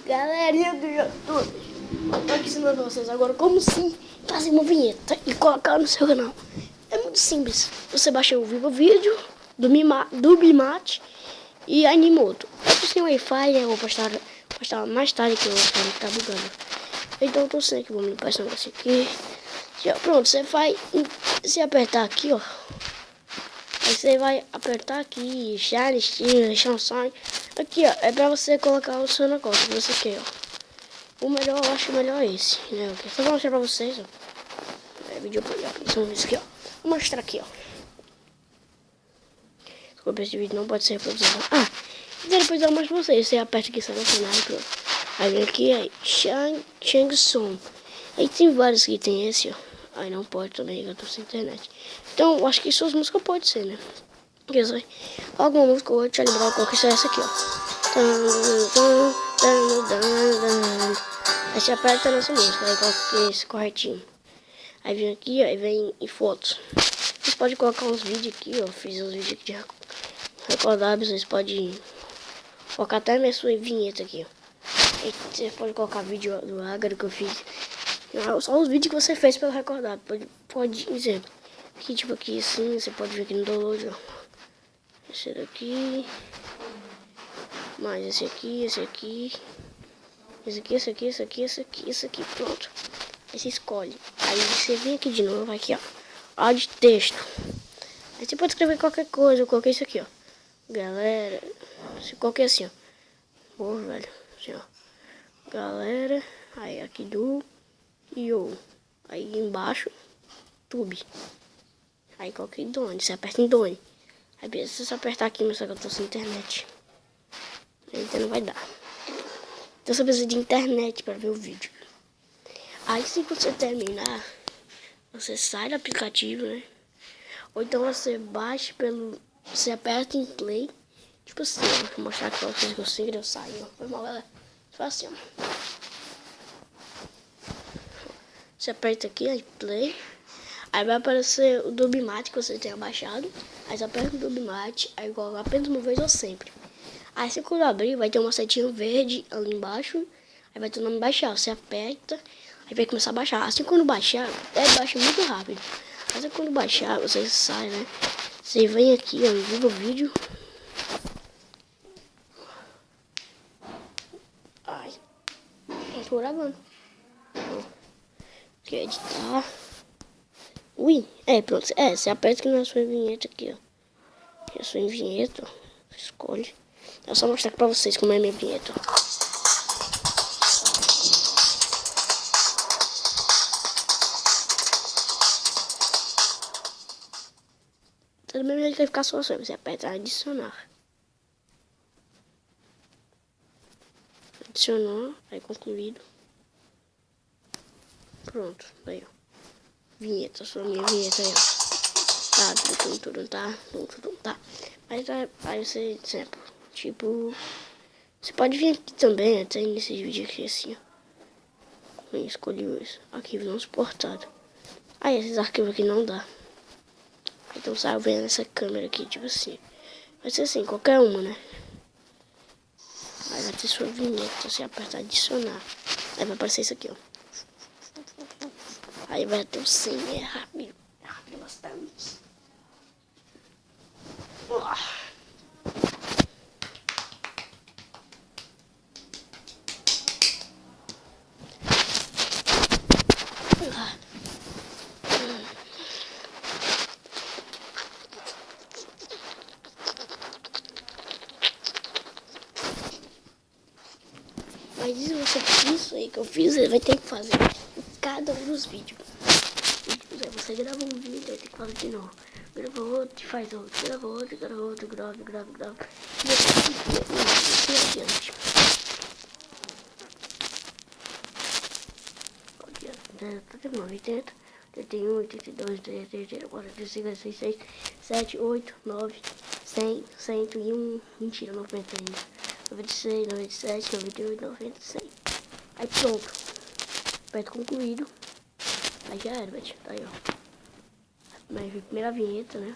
Galerinha do YouTube, eu tô aqui ensinando vocês agora como sim fazer uma vinheta e colocar no seu canal. É muito simples. Você baixa o Vivo Vídeo do Bimat e Animoto. Eu tô sem Wi-Fi, né? Eu vou postar mais tarde que o Wi-Fi tá bugando. Então eu tô sem aqui, vou limpar esse negócio aqui. Já, pronto, você vai se apertar aqui, ó. Aí você vai apertar aqui, Shine, Chanson. Aqui, ó, é pra você colocar o seu negócio que você quer, ó. O melhor, eu acho melhor esse, né? Eu só vou mostrar pra vocês, ó. É vídeo pra isso aqui, ó. Vou mostrar aqui, ó. Desculpa, esse vídeo não pode ser reproduzido. Ah, e depois eu mostro pra vocês. Você aperta aqui, selecionar e pronto. Aí vem aqui, aí, Chanson. Aí tem vários que tem esse, ó. Aí não pode também, eu tô sem internet. Então, eu acho que suas músicas pode ser, né? Porque se alguma música eu vou te lembrar qual que é essa aqui, ó. Aí você aperta nessa música, aí coloca esse corretinho. Aí vem aqui, ó, aí vem em fotos. Vocês podem colocar uns vídeos aqui, ó. Fiz uns vídeos aqui de recordáveis, vocês podem colocar até minha sua vinheta aqui, ó. Aí você pode colocar vídeo do Ágaro que eu fiz. Só os vídeos que você fez pelo recordado. Pode dizer. Aqui, tipo aqui assim, você pode ver aqui no download, ó. Esse daqui. Mais esse aqui, esse aqui. Esse aqui, esse aqui, esse aqui, esse aqui, esse aqui. Pronto. Aí você escolhe. Aí você vem aqui de novo, aqui, ó. Áudio de texto. Aí você pode escrever qualquer coisa. Eu coloquei isso aqui, ó. Galera. Você coloquei assim, ó. Pô, velho. Assim, ó. Galera. Aí aqui do. Yo. Aí embaixo. Tube. Aí coloquei Doni. Você aperta em Doni. Aí se você apertar aqui, mas só que eu tô sem internet. Aí então não vai dar. Então você precisa de internet para ver o vídeo. Aí se você terminar, você sai do aplicativo, né? Ou então você baixa pelo. Você aperta em play. Tipo assim, eu vou mostrar aqui pra vocês que eu sei que eu saio. Foi mal, galera. Faz assim, ó. Você aperta aqui, aí play. Aí vai aparecer o Dubmat que você tenha baixado. Aí você aperta o Dubmat, aí coloca apenas uma vez ou sempre. Aí se quando abrir, vai ter uma setinha verde ali embaixo. Aí vai ter o nome baixar. Você aperta, aí vai começar a baixar. Assim quando baixar, baixa muito rápido. Assim quando baixar, você sai, né? Você vem aqui, ó, Vivo Vídeo. Ai, eu tô gravando. Quer editar? Ui, pronto. Você aperta aqui na sua vinheta aqui, ó. Aqui é a sua vinheta, ó. Escolhe. É só mostrar aqui pra vocês como é a minha vinheta, ó. Também vai ficar só assim. Você aperta adicionar. Adicionou, aí concluído. Pronto, aí, ó. Vinheta, só minha vinheta aí, ó. Tá. Mas aí você, exemplo, tipo, você pode vir aqui também, até nesse vídeo aqui assim, ó. Eu escolhi isso. Arquivo não suportado. Aí esses arquivos aqui não dá. Então sai vendo essa câmera aqui, tipo assim. Vai ser assim, qualquer uma, né? Aí vai ter sua vinheta, você apertar adicionar. Aí vai aparecer isso aqui, ó. Aí vai ter o 100, rápido bastante. Mas isso aí que eu fiz, você vai ter que fazer em cada um dos vídeos. Você grava um vídeo, aí tem que fazer de novo. Grava outro e faz outro. Grava outro, grava. E assim adiante. Tá terminando. 80, 81, 82, 83, 45, 66, 7, 8, 9, 100, 101, mentira, 90 ainda. 96, 97, 98, 90, 100. Aí pronto. Aperto concluído. Aí já era, velho. Tá aí, ó. Mas primeira vinheta, né?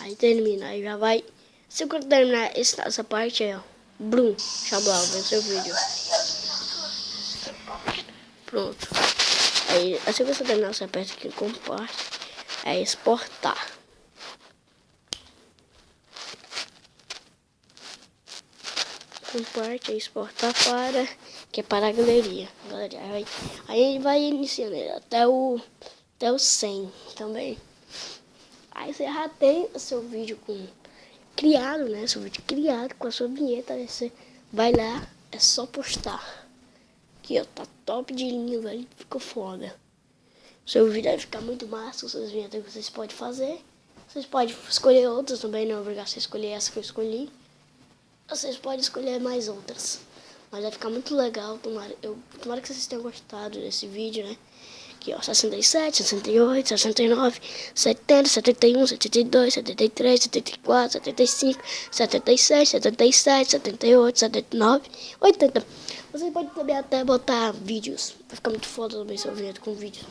Aí termina, aí já vai. Se eu terminar essa parte aí, ó. Brum, Xablau, vê seu vídeo. Pronto. Aí, assim que você terminar, você aperta aqui em comparte. É exportar. Comparte, é exportar para, que é para a galeria. Aí ele vai iniciando até o 100 também. Aí você já tem o seu vídeo criado, né? Seu vídeo criado com a sua vinheta. Aí você vai lá, é só postar. Aqui, ó, tá top de linha, velho. Ficou foda. Seu vídeo vai ficar muito massa. Essas vinhetas que vocês podem fazer. Vocês podem escolher outras também, não é obrigação a escolher essa que eu escolhi. Vocês podem escolher mais outras. Mas vai ficar muito legal. Tomara que vocês tenham gostado desse vídeo, né? Aqui, ó, 67, 68, 69, 70, 71, 72, 73, 74, 75, 76, 77, 78, 79, 80. Você pode também até botar vídeos. Vai ficar muito foda também seu vídeo com vídeos.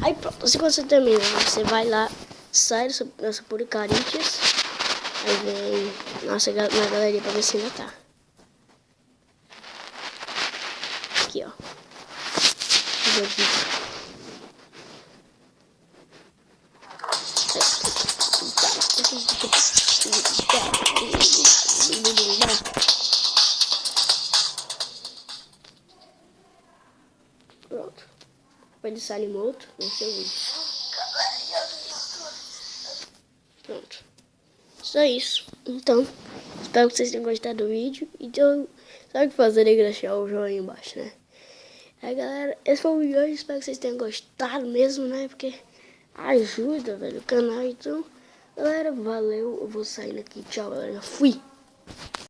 Aí pronto, assim quando você termina, você vai lá, sai dessa Puricaritas, aí vem na galeria pra ver se ainda tá. Aqui, ó. Pronto. Vai de Salimoto no seu vídeo. Pronto. Só isso. Então, espero que vocês tenham gostado do vídeo. Então, sabe o que fazer? Deixar o joinha embaixo, né? Aí, galera, esse foi o vídeo de hoje. Espero que vocês tenham gostado mesmo, né? Porque ajuda, velho, o canal. Então, galera, valeu. Eu vou saindo aqui. Tchau, galera. Fui.